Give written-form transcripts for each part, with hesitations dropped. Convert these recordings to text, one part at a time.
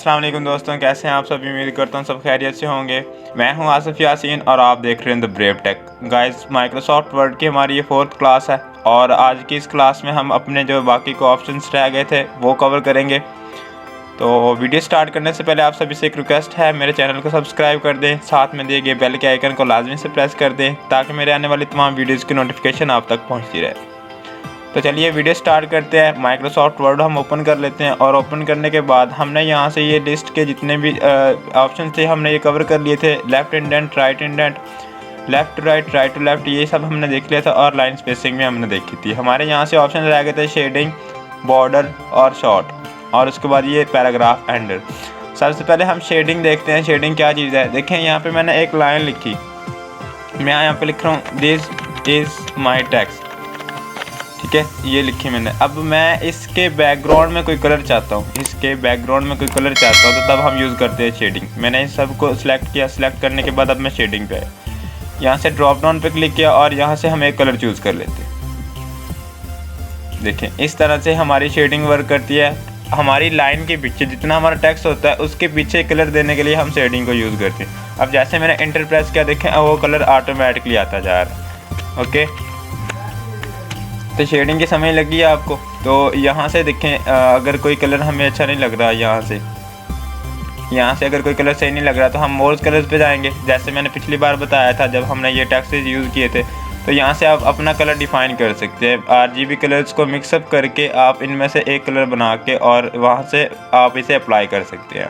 अस्सलाम वालेकुम दोस्तों, कैसे हैं आप सब। उम्मीद करता हूँ सब खैरियत से होंगे। मैं हूँ आसिफ यासीन और आप देख रहे हैं the Brave Tech. Guys, Microsoft Word की हमारी ये 4th क्लास है और आज की इस क्लास में हम अपने जो बाकी को ऑप्शंस रह गए थे वो कवर करेंगे। तो वीडियो स्टार्ट करने से पहले आप सभी से एक रिक्वेस्ट है, मेरे चैनल को सब्सक्राइब कर दें, साथ में दिए गए बेल के आइकन को लाजमी से प्रेस कर दें ताकि मेरे आने वाली तमाम वीडियोज़ की नोटिफिकेशन आप तक पहुँचती रहे। तो चलिए वीडियो स्टार्ट करते हैं। माइक्रोसॉफ्ट वर्ड हम ओपन कर लेते हैं और ओपन करने के बाद हमने यहाँ से ये लिस्ट के जितने भी ऑप्शन थे हमने ये कवर कर लिए थे। Left indent, right indent, left to right, right to left, ये सब हमने देख लिया था और लाइन स्पेसिंग में हमने देखी थी। हमारे यहाँ से ऑप्शन रह गए थे शेडिंग, बॉर्डर और शॉर्ट और उसके बाद ये पैराग्राफ एंडर। सबसे पहले हम शेडिंग देखते हैं। शेडिंग क्या चीज़ है, देखें यहाँ पर मैंने एक लाइन लिखी, मैं यहाँ पर लिख रहा हूँ दिस इज़ माई टेक्स्ट, ठीक है, ये लिखी मैंने। अब मैं इसके बैकग्राउंड में कोई कलर चाहता हूँ, इसके बैकग्राउंड में कोई कलर चाहता हूँ, तो तब हम यूज़ करते हैं शेडिंग। मैंने इस सब को सिलेक्ट किया, सिलेक्ट करने के बाद अब मैं शेडिंग पे यहाँ से ड्रॉप डाउन पे क्लिक किया और यहाँ से हम एक कलर चूज़ कर लेते हैं। देखें, इस तरह से हमारी शेडिंग वर्क करती है। हमारी लाइन के पीछे जितना हमारा टेक्स्ट होता है उसके पीछे कलर देने के लिए हम शेडिंग को यूज़ करते हैं। अब जैसे मैंने एंटर प्रेस किया, देखें वो कलर ऑटोमेटिकली आता जा रहा है। ओके, तो शेडिंग की समझ लगी है आपको। तो यहाँ से देखें, अगर कोई कलर हमें अच्छा नहीं लग रहा, यहाँ से अगर कोई कलर सही नहीं लग रहा तो हम मोर कलर्स पे जाएंगे। जैसे मैंने पिछली बार बताया था जब हमने ये टेक्स्ट्स यूज़ किए थे, तो यहाँ से आप अपना कलर डिफ़ाइन कर सकते हैं। RGB कलर्स को मिक्सअप करके आप इनमें से एक कलर बना के और वहाँ से आप इसे अप्लाई कर सकते हैं।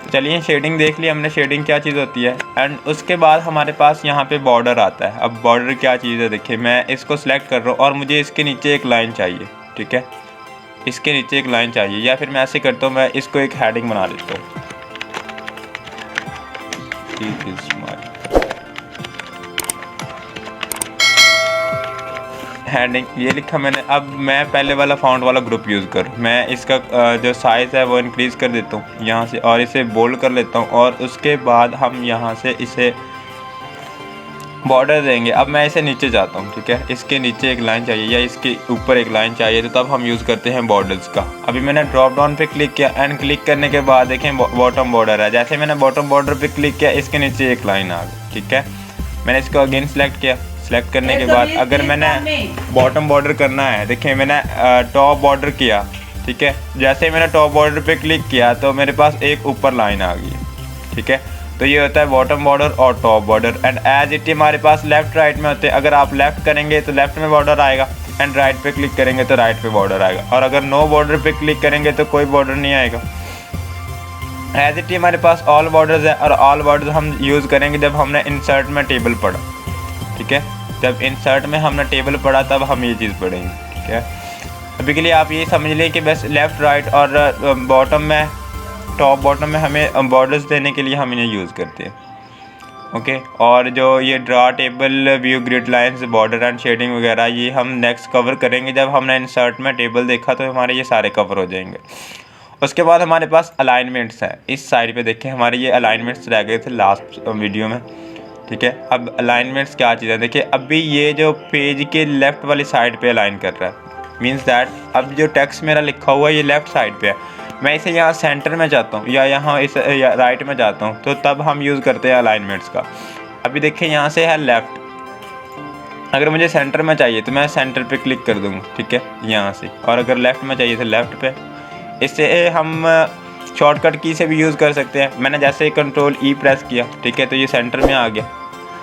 चलिए, शेडिंग देख ली हमने, शेडिंग क्या चीज़ होती है। एंड उसके बाद हमारे पास यहाँ पे बॉर्डर आता है। अब बॉर्डर क्या चीज़ है, देखिए मैं इसको सिलेक्ट कर रहा हूँ और मुझे इसके नीचे एक लाइन चाहिए, ठीक है, इसके नीचे एक लाइन चाहिए। या फिर मैं ऐसे करता हूँ, मैं इसको एक हेडिंग बना देता हूँ, हेडिंग ये लिखा मैंने। अब मैं पहले वाला फॉन्ट वाला ग्रुप यूज़ करूँ, मैं इसका जो साइज़ है वो इंक्रीज़ कर देता हूँ यहाँ से और इसे बोल्ड कर लेता हूँ और उसके बाद हम यहाँ से इसे बॉर्डर देंगे। अब मैं इसे नीचे जाता हूँ, ठीक है, इसके नीचे एक लाइन चाहिए या इसके ऊपर एक लाइन चाहिए, तो तब हम यूज़ करते हैं बॉर्डर्स का। अभी मैंने ड्रॉप डाउन पे क्लिक किया एंड क्लिक करने के बाद देखें बॉटम बॉर्डर है। जैसे मैंने बॉटम बॉर्डर पे क्लिक किया, इसके नीचे एक लाइन आ गई, ठीक है। मैंने इसको अगेन सेलेक्ट किया, सेलेक्ट करने के बाद अगर मैंने बॉटम बॉर्डर करना है, देखिए मैंने टॉप बॉर्डर किया, ठीक है। जैसे मैंने टॉप बॉर्डर पे क्लिक किया तो मेरे पास एक ऊपर लाइन आ गई, ठीक है। तो ये होता है बॉटम बॉर्डर और top border. And as it हमारे पास लेफ्ट राइट में होते हैं। अगर आप लेफ्ट करेंगे तो लेफ्ट में बॉर्डर आएगा एंड राइट पे क्लिक करेंगे तो राइट पे बॉर्डर आएगा, और अगर नो बॉर्डर पे क्लिक करेंगे तो कोई बॉर्डर नहीं आएगा। एज इट हमारे पास ऑल बॉर्डर्स है और ऑल बॉर्डर्स हम यूज़ करेंगे जब हमने इंसर्ट में टेबल पढ़ा, ठीक है। जब इंसर्ट में हमने टेबल पढ़ा तब हम ये चीज़ पढ़ेंगे, ठीक है। अभी के लिए आप ये समझ लें कि बस लेफ़्ट राइट और बॉटम में, टॉप बॉटम में हमें बॉर्डर्स देने के लिए हम इन्हें यूज़ करते हैं। ओके, और जो ये draw table, view, grid lines, border and shading वगैरह, ये हम नेक्स्ट कवर करेंगे। जब हमने इंसर्ट में टेबल देखा तो हमारे ये सारे कवर हो जाएंगे। उसके बाद हमारे पास अलाइनमेंट्स हैं। इस साइड पे देखें, हमारे ये अलाइनमेंट्स रह गए थे लास्ट वीडियो में, ठीक है। अब अलाइनमेंट्स क्या चीज़ है, देखिए अभी ये जो पेज के लेफ़्ट वाली साइड पे अलाइन कर रहा है, मींस दैट अब जो टेक्स्ट मेरा लिखा हुआ है ये लेफ़्ट साइड पे है। मैं इसे यहाँ सेंटर में चाहता हूँ या यहाँ इस या राइट में चाहता हूँ, तो तब हम यूज़ करते हैं अलाइनमेंट्स का। अभी देखिए यहाँ से है लेफ़्ट, अगर मुझे सेंटर में चाहिए तो मैं सेंटर पे क्लिक कर दूँगा, ठीक है, यहाँ से। और अगर लेफ़्ट में चाहिए तो लेफ़्ट पे। इससे हम शॉर्टकट की से भी यूज़ कर सकते हैं। मैंने जैसे कंट्रोल E प्रेस किया, ठीक है, तो ये सेंटर में आ गया।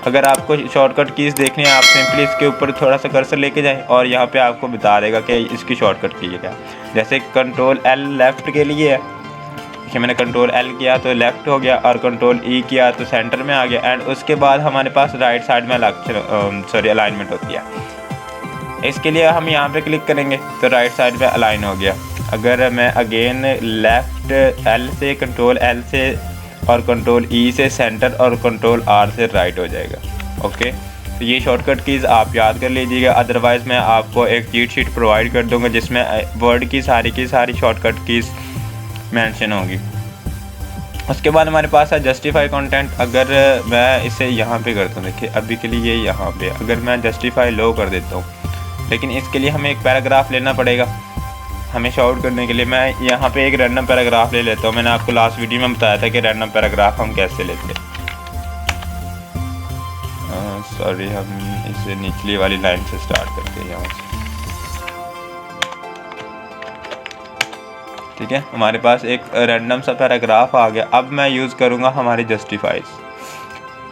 अगर आपको शॉर्टकट कीज़ देखनी है, आप सिंपली इसके ऊपर थोड़ा सा कर्सर लेके जाएं और यहाँ पे आपको बता देगा कि इसकी शॉर्टकट की है क्या। जैसे कंट्रोल L लेफ़्ट के लिए है, देखिए मैंने कंट्रोल L किया तो लेफ़्ट हो गया और कंट्रोल E किया तो सेंटर में आ गया। एंड उसके बाद हमारे पास राइट साइड में अलाइनमेंट होती है। इसके लिए हम यहाँ पे क्लिक करेंगे तो राइट साइड पे अलाइन हो गया। अगर मैं अगेन लेफ़्ट L से, कंट्रोल L से और कंट्रोल E से सेंटर और कंट्रोल R से राइट हो जाएगा। ओके, तो ये शॉर्टकट कीज़ आप याद कर लीजिएगा। अदरवाइज़ मैं आपको एक चीट शीट प्रोवाइड कर दूंगा जिसमें वर्ड की सारी शॉर्टकट कीज़ मेंशन होगी। उसके बाद हमारे पास है जस्टिफाई कंटेंट। अगर मैं इसे यहाँ पे करता हूँ, देखिए अभी के लिए यहाँ पे अगर मैं जस्टिफाई लो कर देता हूँ, लेकिन इसके लिए हमें एक पैराग्राफ लेना पड़ेगा। हमें शॉर्ट करने के लिए मैं यहाँ पे एक रैंडम पैराग्राफ ले लेता हूँ। मैंने आपको लास्ट वीडियो में बताया था कि रैंडम पैराग्राफ हम कैसे लेते हैं। सॉरी, हम इसे निचली वाली लाइन से स्टार्ट करते हैं यहाँ से। ठीक है, हमारे पास एक रैंडम सा पैराग्राफ आ गया। अब मैं यूज़ करूँगा हमारी जस्टिफाइज।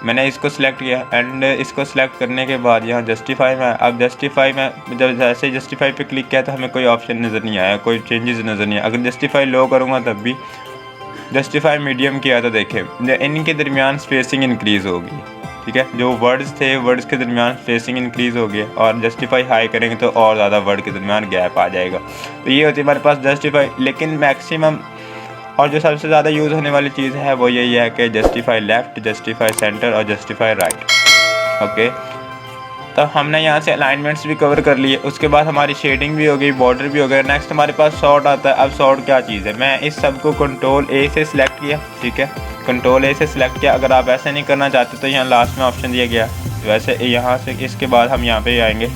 मैंने इसको सिलेक्ट किया एंड इसको सिलेक्ट करने के बाद यहाँ जस्टिफाई में, अब जस्टिफाई में जब जैसे जस्टिफाई पे क्लिक किया तो हमें कोई ऑप्शन नज़र नहीं आया, कोई चेंजेस नज़र नहीं आया। अगर जस्टिफाई लो करूँगा तब भी, जस्टिफाई मीडियम किया तो देखें इनके दरमियान स्पेसिंग इंक्रीज़ होगी। ठीक है, जो वर्ड्स थे वर्ड्स के दरमियान स्पेसिंग इंक्रीज़ हो गया, और जस्टिफाई हाई करेंगे तो और ज़्यादा वर्ड के दरमियान गैप आ जाएगा। तो ये होती है हमारे पास जस्टिफाई। लेकिन मैक्सिमम और जो सबसे ज़्यादा यूज़ होने वाली चीज़ है वो यही है कि जस्टिफाई लेफ़्ट, जस्टिफाई सेंटर और जस्टिफाई राइट। ओके, तो हमने यहाँ से अलाइनमेंट्स भी कवर कर लिए। उसके बाद हमारी शेडिंग भी हो गई, बॉर्डर भी हो गया। नेक्स्ट हमारे पास सॉर्ट आता है। अब सॉर्ट क्या चीज़ है, मैं इस सब को कंट्रोल ए से सिलेक्ट किया। ठीक है, कंट्रोल ए से सिलेक्ट किया। अगर आप ऐसे नहीं करना चाहते तो यहाँ लास्ट में ऑप्शन दिया गया वैसे यहाँ से। इसके बाद हम यहाँ पे आएंगे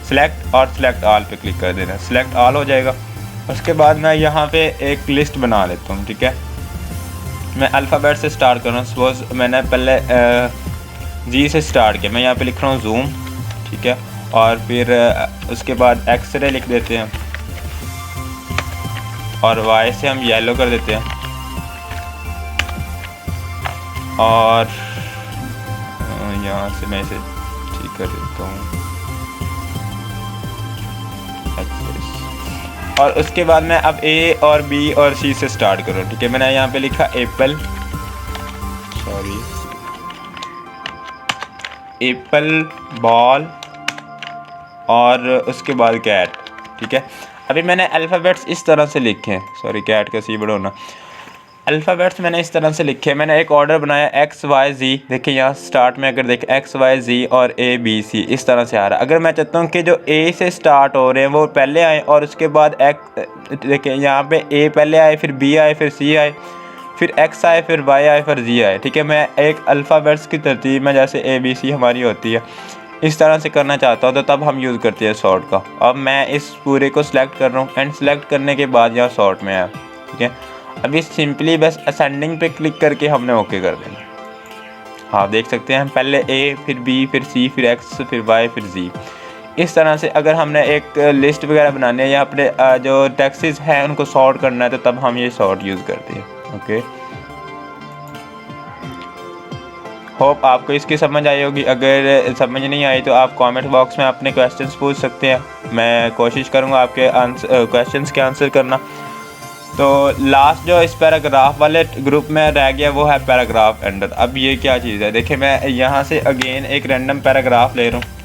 सिलेक्ट और सिलेक्ट ऑल पे क्लिक कर देना, सिलेक्ट ऑल हो जाएगा। उसके बाद मैं यहाँ पे एक लिस्ट बना लेता हूँ। ठीक है, मैं अल्फ़ाबेट से स्टार्ट कर रहा हूँ। सपोज मैंने पहले जी से स्टार्ट किया, मैं यहाँ पे लिख रहा हूँ जूम। ठीक है, और फिर उसके बाद एक्सरे लिख देते हैं और वाई से हम येलो कर देते हैं, और यहाँ से मैं इसे ठीक कर देता हूँ। और उसके बाद मैं अब ए और बी और सी से स्टार्ट करूँ। ठीक है, मैंने यहाँ पे लिखा एप्पल, सॉरी एप्पल, बॉल और उसके बाद कैट। ठीक है, अभी मैंने अल्फ़ाबेट्स इस तरह से लिखे हैं, सॉरी कैट का सी बड़ा होना। अल्फ़ाबेट्स मैंने इस तरह से लिखे। मैंने एक ऑर्डर बनाया एक्स वाई जी। देखिए यहाँ स्टार्ट में अगर देखें एक्स वाई जी और ए बी सी इस तरह से आ रहा है। अगर मैं चाहता हूँ कि जो ए से स्टार्ट हो रहे हैं वो पहले आए और उसके बाद देखिए यहाँ पे ए पहले आए, फिर बी आए, फिर सी आए, फिर एक्स आए, फिर वाई आए, फिर जी आए। ठीक है, मैं एक अल्फ़ाबेट्स की तरतीब में जैसे ए बी सी हमारी होती है इस तरह से करना चाहता हूँ, तो तब हम यूज़ करते हैं सॉर्ट का। अब मैं इस पूरे को सिलेक्ट कर रहा हूँ एंड सेलेक्ट करने के बाद यहाँ सॉर्ट में आया। ठीक है, अभी सिंपली बस असेंडिंग पे क्लिक करके हमने ओके कर देना। आप देख सकते हैं पहले ए, फिर बी, फिर सी, फिर एक्स, फिर वाई, फिर जी। इस तरह से अगर हमने एक लिस्ट वगैरह बनानी है या अपने जो टेक्स्ट्स हैं उनको सॉर्ट करना है तो तब हम ये सॉर्ट यूज़ करते हैं। ओके, होप आपको इसकी समझ आई होगी। अगर समझ नहीं आई तो आप कमेंट बॉक्स में अपने क्वेश्चंस पूछ सकते हैं, मैं कोशिश करूँगा आपके क्वेश्चंस के आंसर करना। तो लास्ट जो इस पैराग्राफ वाले ग्रुप में रह गया वो है पैराग्राफ एंडर। अब ये क्या चीज़ है, देखिए मैं यहाँ से अगेन एक रैंडम पैराग्राफ ले रहा हूँ।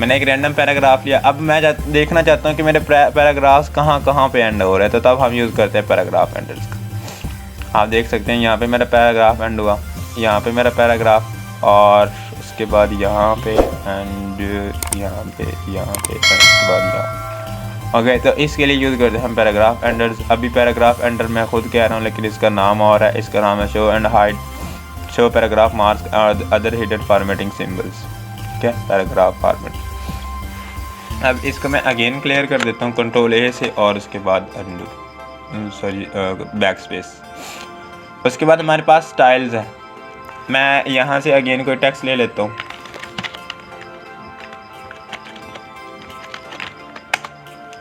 मैंने एक रैंडम पैराग्राफ लिया। अब मैं देखना चाहता हूँ कि मेरे पैराग्राफ्स कहाँ पे एंड हो रहे हैं, तो तब हम यूज़ करते हैं पैराग्राफ एंडर्स का। आप देख सकते हैं यहाँ पे मेरा पैराग्राफ एंड हुआ, यहाँ पे मेरा पैराग्राफ, और उसके बाद यहाँ पे एंड यहाँ पे उसके बाद यहाँ। ओके, तो इसके लिए यूज़ करते हैं हम पैराग्राफ एंडर्स। अभी पैराग्राफ एंडर मैं खुद कह रहा हूँ लेकिन इसका नाम और है, इसका नाम है show and hide, show paragraph marks और अदर हिडन फॉर्मेटिंग सिंबल्स। ठीक है, पैराग्राफ फॉर्मेट। अब इसको मैं अगेन क्लियर कर देता हूँ कंट्रोल ए से और उसके बाद अंडू, सॉरी बैक स्पेस। उसके बाद हमारे पास स्टाइल्स है। मैं यहाँ से अगेन कोई टेक्स्ट ले लेता हूँ।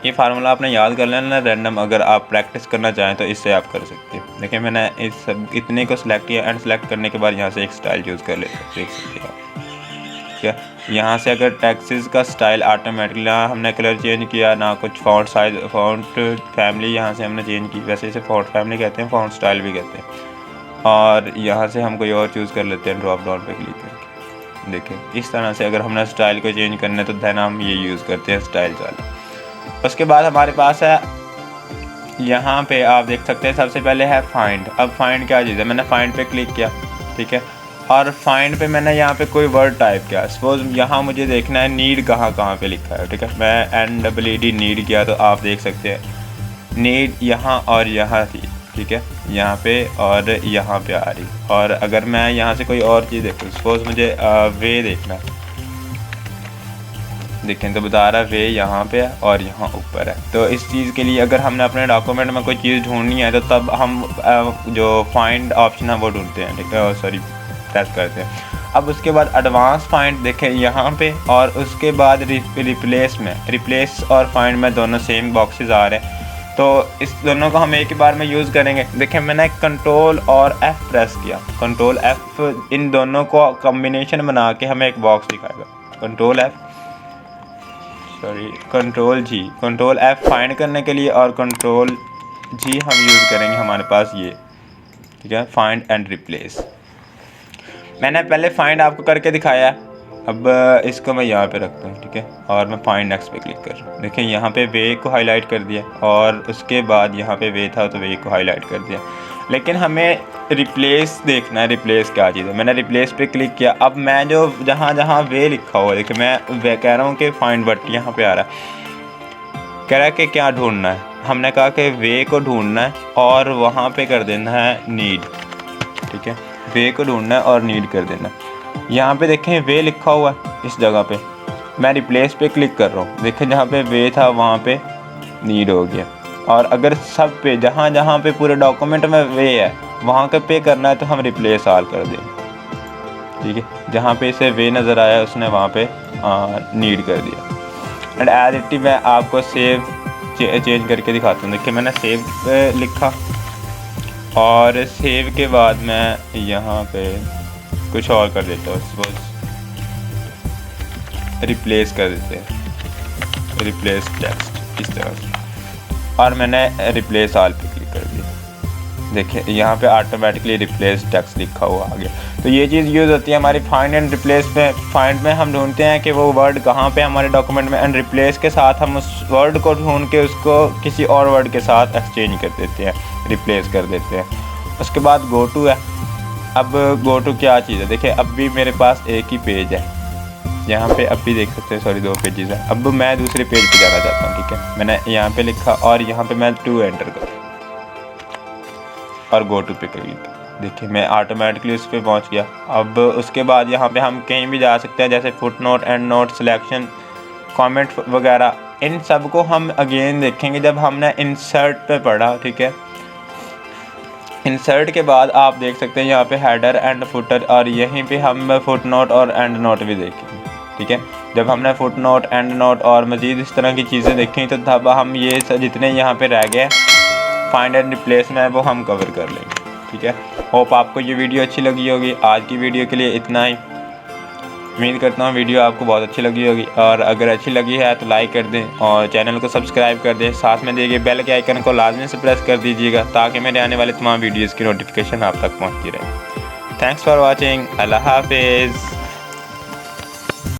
ये फार्मूला आपने याद कर लेना रैंडम, अगर आप प्रैक्टिस करना चाहें तो इससे आप कर सकते हैं। देखिए मैंने इस सब इतने को सिलेक्ट किया एंड सेलेक्ट करने के बाद यहाँ से एक स्टाइल यूज़ कर लेते हैं, देख सकते हैं आप। ठीक है, यहाँ से अगर टेक्स्ट का स्टाइल ऑटोमेटिकली, ना हमने कलर चेंज किया ना कुछ, फ़ॉन्ट साइज, फ़ॉन्ट फैमिली यहाँ से हमने चेंज की। वैसे इसे फ़ॉन्ट फैमिली कहते हैं, फ़ॉन्ट स्टाइल भी कहते हैं। और यहाँ से हम कोई और चूज़ कर लेते हैं ड्रॉप डाउन पे क्लिक करके। देखिए इस तरह से अगर हमने स्टाइल को चेंज करना है तो दैन हम ये यूज़ करते हैं स्टाइल वाला। उसके बाद हमारे पास है यहाँ पे आप देख सकते हैं सबसे पहले है फाइंड। अब फाइंड क्या चीज़ है, मैंने फाइंड पे क्लिक किया। ठीक है, और फाइंड पे मैंने यहाँ पे कोई वर्ड टाइप किया। सपोज यहाँ मुझे देखना है नीड कहाँ पे लिखा है। ठीक है, मैं NEED नीड किया तो आप देख सकते हैं नीड यहाँ और यहाँ थी। ठीक है, यहाँ पे और यहाँ पे आ रही। और अगर मैं यहाँ से कोई और चीज़ देखूँ, सपोज मुझे वे देखना है, देखें तो बता रहा है वे यहाँ पे है और यहाँ ऊपर है। तो इस चीज़ के लिए अगर हमने अपने डॉक्यूमेंट में कोई चीज़ ढूंढनी है तो तब हम जो फाइंड ऑप्शन है वो ढूंढते हैं, ठीक है, सॉरी प्रेस करते हैं। अब उसके बाद एडवांस फाइंड देखें यहाँ पे, और उसके बाद रिप्लेस और फाइंड में दोनों सेम बॉक्सेस आ रहे हैं। तो इस दोनों को हम एक ही बार में यूज़ करेंगे। देखें मैंने कंट्रोल और F प्रेस किया, कंट्रोल F इन दोनों को कॉम्बिनेशन बना के हमें एक बॉक्स दिखाएगा। कंट्रोल F फाइंड करने के लिए और कंट्रोल G हम यूज़ करेंगे हमारे पास ये, ठीक है, फाइंड एंड रिप्लेस। मैंने पहले फाइंड आपको करके दिखाया है, अब इसको मैं यहाँ पे रखता हूँ, ठीक है, और मैं फाइंड नेक्स्ट पे क्लिक कर रहा हूँ। देखिए यहाँ पे वे को हाईलाइट कर दिया और उसके बाद यहाँ पे वे था तो वे को हाईलाइट कर दिया। लेकिन हमें रिप्लेस देखना है, रिप्लेस क्या चीज़ है। मैंने रिप्लेस पे क्लिक किया। अब मैं जो जहाँ जहाँ वे लिखा हुआ है, देखिए मैं वे कह रहा हूँ कि फाइंड बट यहाँ पे आ रहा है, कह रहा है कि क्या ढूंढना है। हमने कहा कि वे को ढूंढना है और वहाँ पे कर देना है नीड, ठीक है, वे को ढूंढना है और नीड कर देना। यहाँ पे देखें वे लिखा हुआ है इस जगह पे, मैं रिप्लेस पे क्लिक कर रहा हूँ। देखें जहाँ पे वे था वहाँ पे नीड हो गया। और अगर सब पे जहाँ जहाँ पे पूरे डॉक्यूमेंट में वे है वहाँ का पे करना है तो हम रिप्लेस ऑल कर दें, ठीक है। जहाँ पे इसे वे नज़र आया उसने वहाँ पे नीड कर दिया। एंड एज इट मैं आपको सेव चेंज करके दिखाता हूँ। देखिए मैंने सेव लिखा और सेव के बाद मैं यहाँ पे कुछ और कर देता हूँ, सपोज रिप्लेस कर देते हैं, रिप्लेस टेक्स्ट इस तरह से, और मैंने रिप्लेस ऑल पे क्लिक कर दिया। देखिए यहाँ पे ऑटोमेटिकली रिप्लेस टेक्स्ट लिखा हुआ आ गया। तो ये चीज़ यूज़ होती है हमारी फाइंड एंड रिप्लेस में। फाइंड में हम ढूंढते हैं कि वो वर्ड कहाँ पे हमारे डॉक्यूमेंट में, एंड रिप्लेस के साथ हम उस वर्ड को ढूंढ के उसको किसी और वर्ड के साथ एक्सचेंज कर देते हैं, रिप्लेस कर देते हैं। उसके बाद गो टू है। अब गो टू क्या चीज़ है, देखिए अब भी मेरे पास एक ही पेज है, यहाँ पे अब भी देख सकते हैं, सॉरी 2 पेजेस हैं। अब मैं दूसरे पेज पे जाना चाहता हूँ, ठीक है, मैंने यहाँ पे लिखा और यहाँ पे मैं 2 एंटर करूँ और गो टू पे क्लिक। देखिए मैं ऑटोमेटिकली उस पर पहुँच गया। अब उसके बाद यहाँ पे हम कहीं भी जा सकते हैं, जैसे foot note, and note, selection, comment वगैरह। इन सब को हम अगेन देखेंगे जब हमने इंसर्ट पे पढ़ा, ठीक है। इंसर्ट के बाद आप देख सकते हैं यहाँ पे हेडर एंड फुटर, और यहीं पे हम फुट नोट और एंड नोट भी देखेंगे, ठीक है। जब हमने फुट नोट, एंड नोट और मज़ीद इस तरह की चीज़ें देखी तो तब हम ये जितने यहाँ पे रह गए फाइंड एंड रिप्लेस में वो हम कवर कर लेंगे, ठीक है। होप आपको ये वीडियो अच्छी लगी होगी। आज की वीडियो के लिए इतना ही। उम्मीद करता हूँ वीडियो आपको बहुत अच्छी लगी होगी, और अगर अच्छी लगी है तो लाइक कर दें और चैनल को सब्सक्राइब कर दें। साथ में दिए गए बेल के आइकन को लाजमी से प्रेस कर दीजिएगा ताकि मेरे आने वाले तमाम वीडियोज़ की नोटिफिकेशन आप तक पहुँचती रहे। Thanks for watching. अल्लाह हाफिज़।